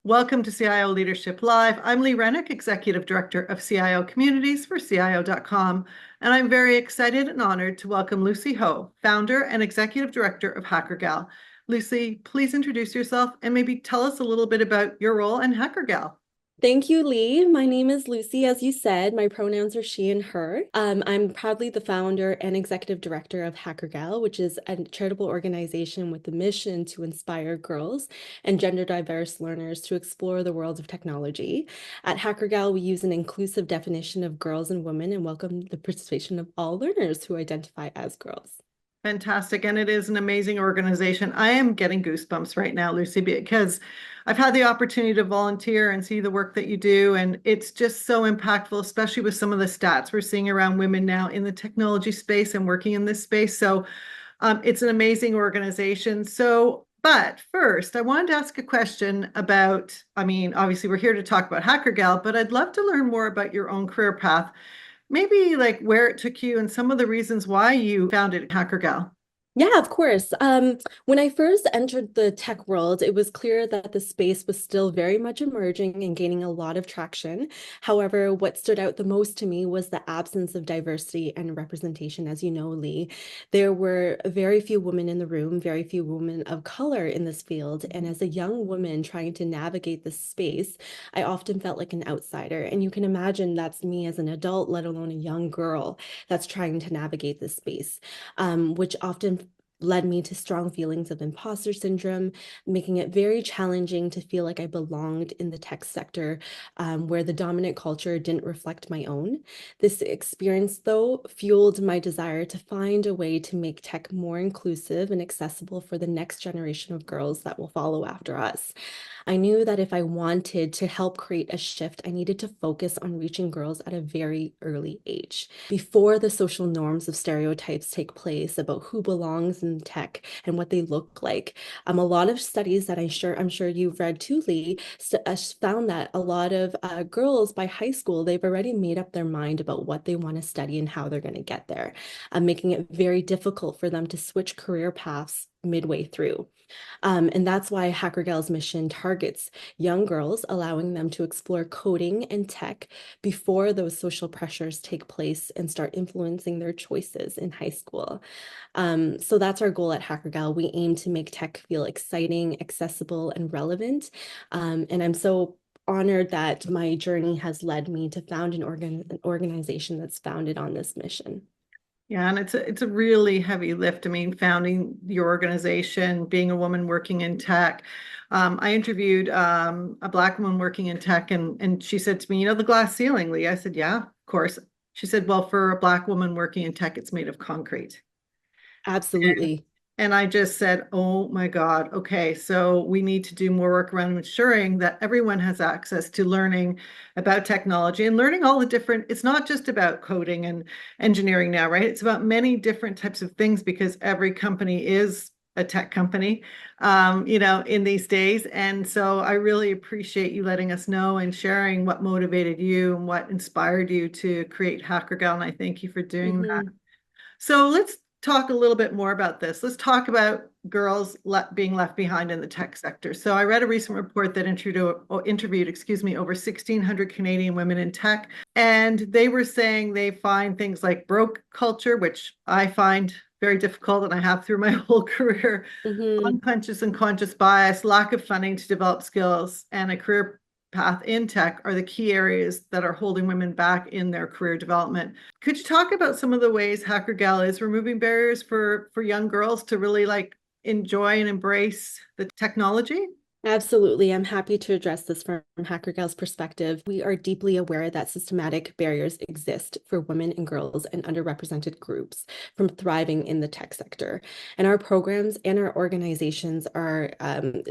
Welcome to CIO Leadership Live. I'm Lee Rennick, Executive Director of CIO Communities for CIO.com, and I'm very excited and honored to welcome Lucy Ho, Founder and Executive Director of HackerGal. Lucy, please introduce yourself and maybe tell us a little bit about your role in HackerGal. Thank you, Lee. My name is Lucy, as you said. My pronouns are she and her. I'm proudly the founder and executive director of HackerGal, which is a charitable organization with the mission to inspire girls and gender diverse learners to explore the world of technology. At HackerGal, we use an inclusive definition of girls and women and welcome the participation of all learners who identify as girls. Fantastic. And it is an amazing organization. I am getting goosebumps right now, Lucy, because I've had the opportunity to volunteer and see the work that you do. And it's just so impactful, especially with some of the stats we're seeing around women now in the technology space and working in this space. So it's an amazing organization. But first, I wanted to ask a question about, obviously we're here to talk about HackerGal, but I'd love to learn more about your own career path. Maybe like where it took you and some of the reasons why you founded HackerGal. Yeah, of course. When I first entered the tech world, it was clear that the space was still very much emerging and gaining a lot of traction. However, what stood out the most to me was the absence of diversity and representation. As you know, Lee, there were very few women in the room, very few women of color in this field. And as a young woman trying to navigate this space, I often felt like an outsider. And you can imagine that's me as an adult, let alone a young girl that's trying to navigate this space, which often led me to strong feelings of imposter syndrome, making it very challenging to feel like I belonged in the tech sector, where the dominant culture didn't reflect my own. This experience, though, fueled my desire to find a way to make tech more inclusive and accessible for the next generation of girls that will follow after us. I knew that if I wanted to help create a shift, I needed to focus on reaching girls at a very early age, before the social norms of stereotypes take place about who belongs in tech and what they look like. A lot of studies that I'm sure you've read too, Lee, found that a lot of girls by high school, they've already made up their mind about what they want to study and how they're going to get there, making it very difficult for them to switch career paths midway through. And that's why HackerGal's mission targets young girls, allowing them to explore coding and tech before those social pressures take place and start influencing their choices in high school. So that's our goal at HackerGal. We aim to make tech feel exciting, accessible, and relevant. And I'm so honored that my journey has led me to found an organization that's founded on this mission. Yeah, and it's a really heavy lift. I mean, founding your organization, being a woman working in tech. I interviewed a Black woman working in tech, and she said to me, the glass ceiling, Lee. I said, yeah, of course. She said, well, for a Black woman working in tech, it's made of concrete. Absolutely. And I just said, oh my God, okay, so we need to do more work around ensuring that everyone has access to learning about technology and learning all the different, it's not just about coding and engineering now, right? It's about many different types of things because every company is a tech company, in these days. And so I really appreciate you letting us know and sharing what motivated you and what inspired you to create HackerGal. And I thank you for doing that. Mhm. So let's talk a little bit more about this. Let's talk about girls being left behind in the tech sector. So I read a recent report that interviewed, over 1,600 Canadian women in tech, and they were saying they find things like broke culture, which I find very difficult, and I have through my whole career, Mhm. unconscious and conscious bias, lack of funding to develop skills, and a career path in tech are the key areas that are holding women back in their career development. Could you talk about some of the ways HackerGal is removing barriers for young girls to really like enjoy and embrace the technology? Absolutely. I'm happy to address this from HackerGal's perspective. We are deeply aware that systematic barriers exist for women and girls and underrepresented groups from thriving in the tech sector. And our programs and our organizations are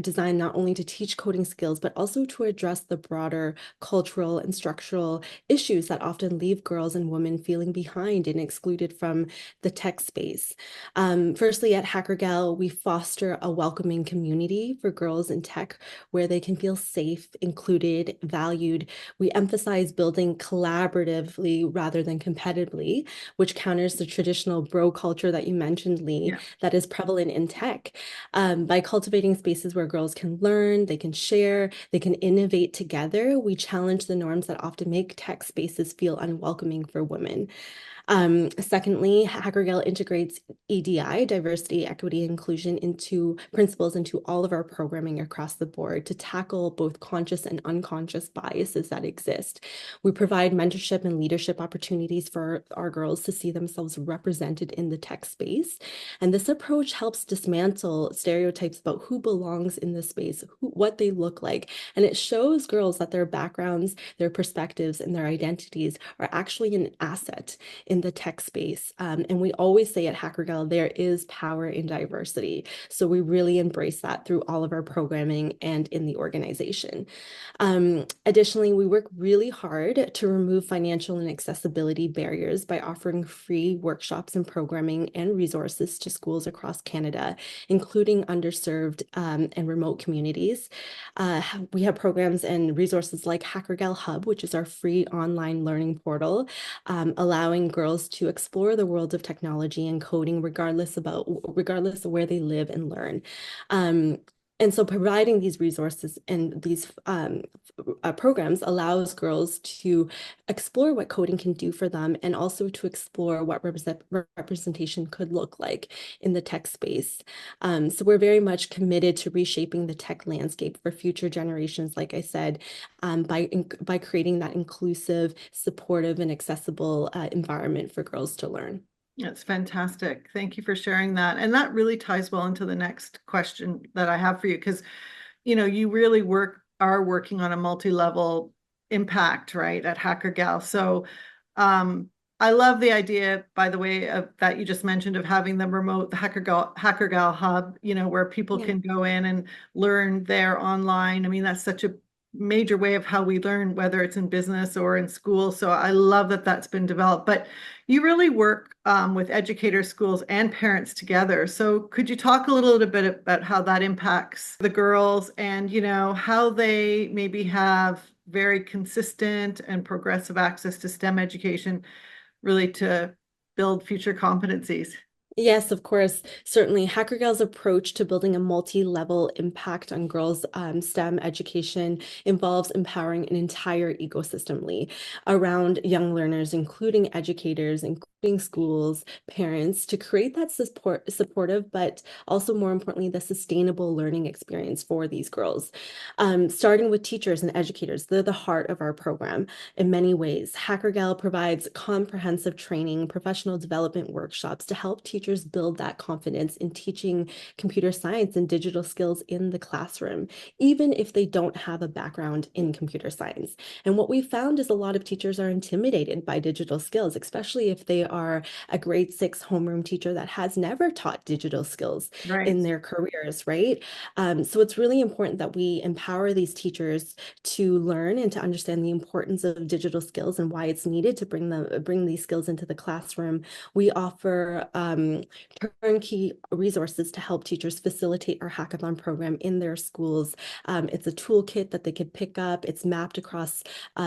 designed not only to teach coding skills, but also to address the broader cultural and structural issues that often leave girls and women feeling behind and excluded from the tech space. Firstly, at HackerGal, we foster a welcoming community for girls in tech tech where they can feel safe, included, valued. We emphasize building collaboratively rather than competitively, which counters the traditional bro culture that you mentioned, Lee, Yeah. that is prevalent in tech. By cultivating spaces where girls can learn, they can share, they can innovate together, we challenge the norms that often make tech spaces feel unwelcoming for women. Secondly, HackerGale integrates EDI, diversity, equity, inclusion, into principles into all of our programming across the board to tackle both conscious and unconscious biases that exist. We provide mentorship and leadership opportunities for our girls to see themselves represented in the tech space. And this approach helps dismantle stereotypes about who belongs in the space, what they look like. And it shows girls that their backgrounds, their perspectives, and their identities are actually an asset in the tech space. And we always say at HackerGale, there is power in diversity. So we really embrace that through all of our programming and in the organization. Additionally, we work really hard to remove financial and accessibility barriers by offering free workshops and programming and resources to schools across Canada, including underserved and remote communities. We have programs and resources like HackerGale Hub, which is our free online learning portal, allowing girls to explore the world of technology and coding regardless of where they live and learn. And so providing these resources and these programs allows girls to explore what coding can do for them and also to explore what representation could look like in the tech space. So we're very much committed to reshaping the tech landscape for future generations, like I said, by creating that inclusive, supportive, and accessible environment for girls to learn. That's fantastic. Thank you for sharing that. And that really ties well into the next question that I have for you, because, you really are working on a multi-level impact, right, at HackerGal. So I love the idea, by the way, that you just mentioned of having the HackerGal hub, where people Yeah. can go in and learn there online. I mean, that's such a major way of how we learn, whether it's in business or in school. So I love that that's been developed. But you really work with educators, schools, and parents together. So could you talk a little bit about how that impacts the girls and, how they maybe have very consistent and progressive access to STEM education, really to build future competencies? Yes, of course. Certainly, HackerGal's approach to building a multi-level impact on girls' STEM education involves empowering an entire ecosystem, Lee, around young learners, including educators, including schools, parents, to create that supportive, but also more importantly, the sustainable learning experience for these girls. Starting with teachers and educators, they're the heart of our program in many ways. HackerGal provides comprehensive training, professional development workshops to help teachers build that confidence in teaching computer science and digital skills in the classroom, even if they don't have a background in computer science. And what we found is a lot of teachers are intimidated by digital skills, especially if they are a grade 6 homeroom teacher that has never taught digital skills Right. in their careers, right? So it's really important that we empower these teachers to learn and to understand the importance of digital skills and why it's needed to bring these skills into the classroom. We offer turnkey resources to help teachers facilitate our hackathon program in their schools. It's a toolkit that they could pick up. It's mapped across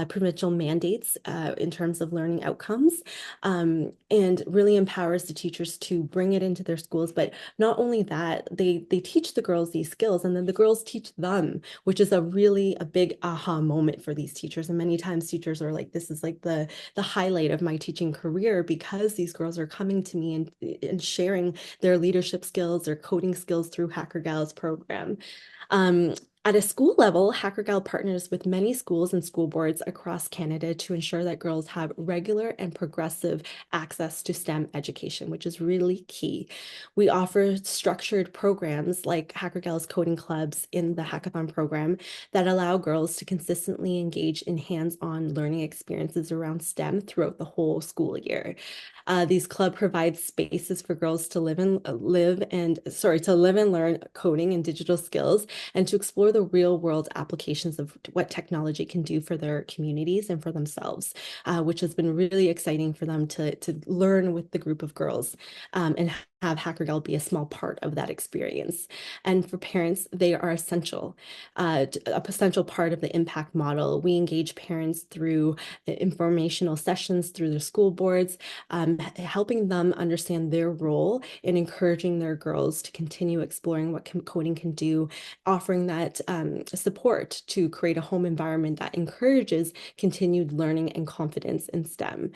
provincial mandates in terms of learning outcomes, and really empowers the teachers to bring it into their schools. But not only that, they teach the girls these skills, and then the girls teach them, which is a big aha moment for these teachers. And many times teachers are like, this is like the highlight of my teaching career, because these girls are coming to me and sharing their leadership skills, their coding skills through HackerGal's program. At a school level, HackerGal partners with many schools and school boards across Canada to ensure that girls have regular and progressive access to STEM education, which is really key. We offer structured programs like HackerGal's coding clubs in the hackathon program that allow girls to consistently engage in hands-on learning experiences around STEM throughout the whole school year. These clubs provide spaces for girls to live and learn coding and digital skills, and to explore the real world applications of what technology can do for their communities and for themselves, which has been really exciting for them to learn with the group of girls, and have HackerGal be a small part of that experience. And for parents, they are essential, a essential part of the impact model. We engage parents through informational sessions through their school boards, helping them understand their role in encouraging their girls to continue exploring what coding can do, offering that support to create a home environment that encourages continued learning and confidence in STEM.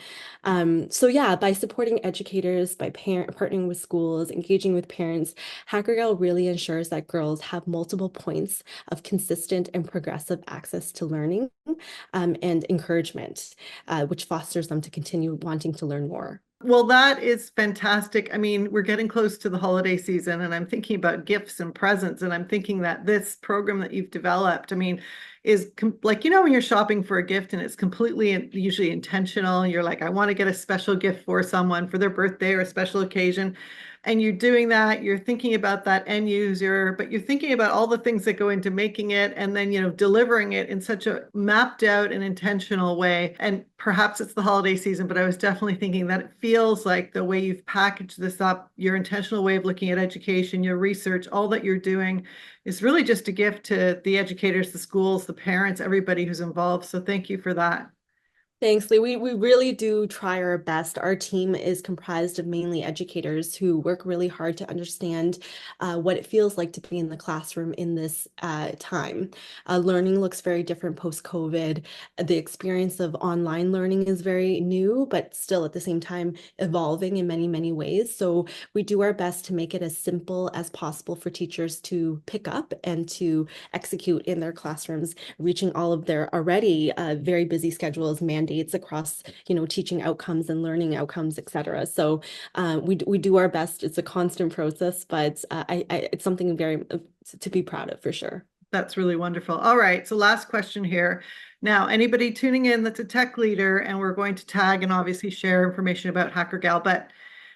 So yeah, by supporting educators, by partnering with schools, engaging with parents, HackerGal really ensures that girls have multiple points of consistent and progressive access to learning and encouragement, which fosters them to continue wanting to learn more. Well, that is fantastic. I mean, we're getting close to the holiday season, and I'm thinking about gifts and presents, and I'm thinking that this program that you've developed, I mean, is like, when you're shopping for a gift and it's completely usually intentional. You're like, I want to get a special gift for someone for their birthday or a special occasion. And you're doing that, you're thinking about that end user, but you're thinking about all the things that go into making it and then, delivering it in such a mapped out and intentional way. And perhaps it's the holiday season, but I was definitely thinking that it feels like the way you've packaged this up, your intentional way of looking at education, your research, all that you're doing is really just a gift to the educators, the schools, the parents, everybody who's involved. So thank you for that. Thanks, Lee. We really do try our best. Our team is comprised of mainly educators who work really hard to understand what it feels like to be in the classroom in this time. Learning looks very different post-COVID. The experience of online learning is very new, but still at the same time evolving in many, many ways. So we do our best to make it as simple as possible for teachers to pick up and to execute in their classrooms, reaching all of their already very busy schedules, mandates across, teaching outcomes and learning outcomes, et cetera. So we do our best. It's a constant process, but it's something very to be proud of for sure. That's really wonderful. All right. So last question here. Now, anybody tuning in that's a tech leader, and we're going to tag and obviously share information about HackerGal, but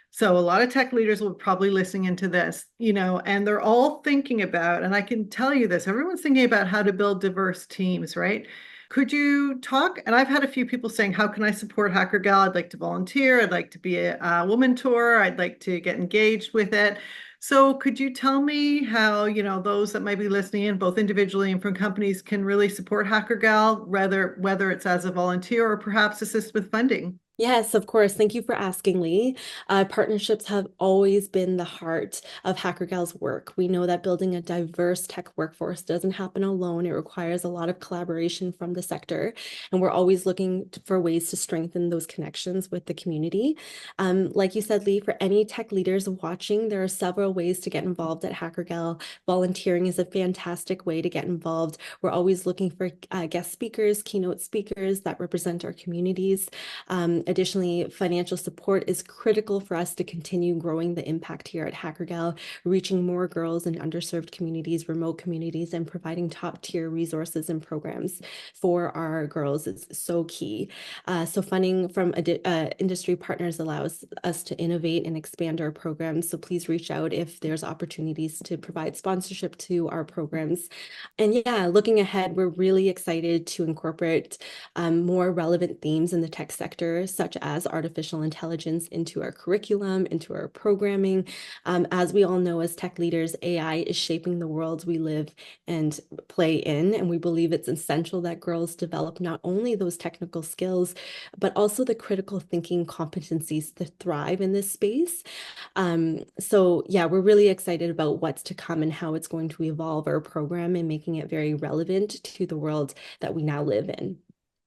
so a lot of tech leaders will probably listening into this, and they're all thinking about, and I can tell you this, everyone's thinking about how to build diverse teams, right? Could you talk? And I've had a few people saying, how can I support HackerGal? I'd like to volunteer. I'd like to be a woman tour. I'd like to get engaged with it. So could you tell me how, those that might be listening in, both individually and from companies, can really support HackerGal, whether it's as a volunteer or perhaps assist with funding? Yes, of course. Thank you for asking, Lee. Partnerships have always been the heart of HackerGal's work. We know that building a diverse tech workforce doesn't happen alone. It requires a lot of collaboration from the sector, and we're always looking for ways to strengthen those connections with the community. Like you said, Lee, for any tech leaders watching, there are several ways to get involved at HackerGal. Volunteering is a fantastic way to get involved. We're always looking for guest speakers, keynote speakers that represent our communities. Additionally, financial support is critical for us to continue growing the impact here at HackerGal, reaching more girls in underserved communities, remote communities, and providing top-tier resources and programs for our girls is so key. So funding from industry partners allows us to innovate and expand our programs. So please reach out if there's opportunities to provide sponsorship to our programs. And yeah, looking ahead, we're really excited to incorporate more relevant themes in the tech sector, such as artificial intelligence, into our curriculum, into our programming. As we all know, as tech leaders, AI is shaping the world we live and play in, and we believe it's essential that girls develop not only those technical skills, but also the critical thinking competencies to thrive in this space. So yeah, we're really excited about what's to come and how it's going to evolve our program and making it very relevant to the world that we now live in.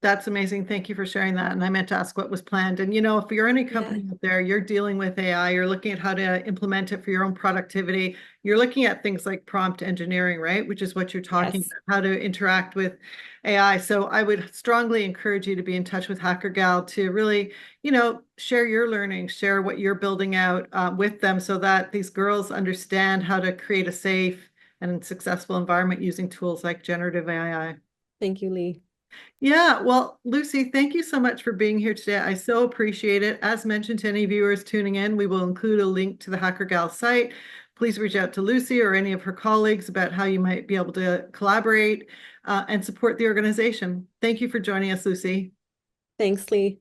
That's amazing. Thank you for sharing that. And I meant to ask what was planned. And if you're any company out there, you're dealing with AI, you're looking at how to implement it for your own productivity. You're looking at things like prompt engineering, right? Which is what you're talking Yes. about, how to interact with AI. So I would strongly encourage you to be in touch with HackerGal to really, share your learning, share what you're building out with them so that these girls understand how to create a safe and successful environment using tools like generative AI. Thank you, Lee. Yeah, well, Lucy, thank you so much for being here today. I so appreciate it. As mentioned to any viewers tuning in, we will include a link to the HackerGal site. Please reach out to Lucy or any of her colleagues about how you might be able to collaborate and support the organization. Thank you for joining us, Lucy. Thanks, Lee.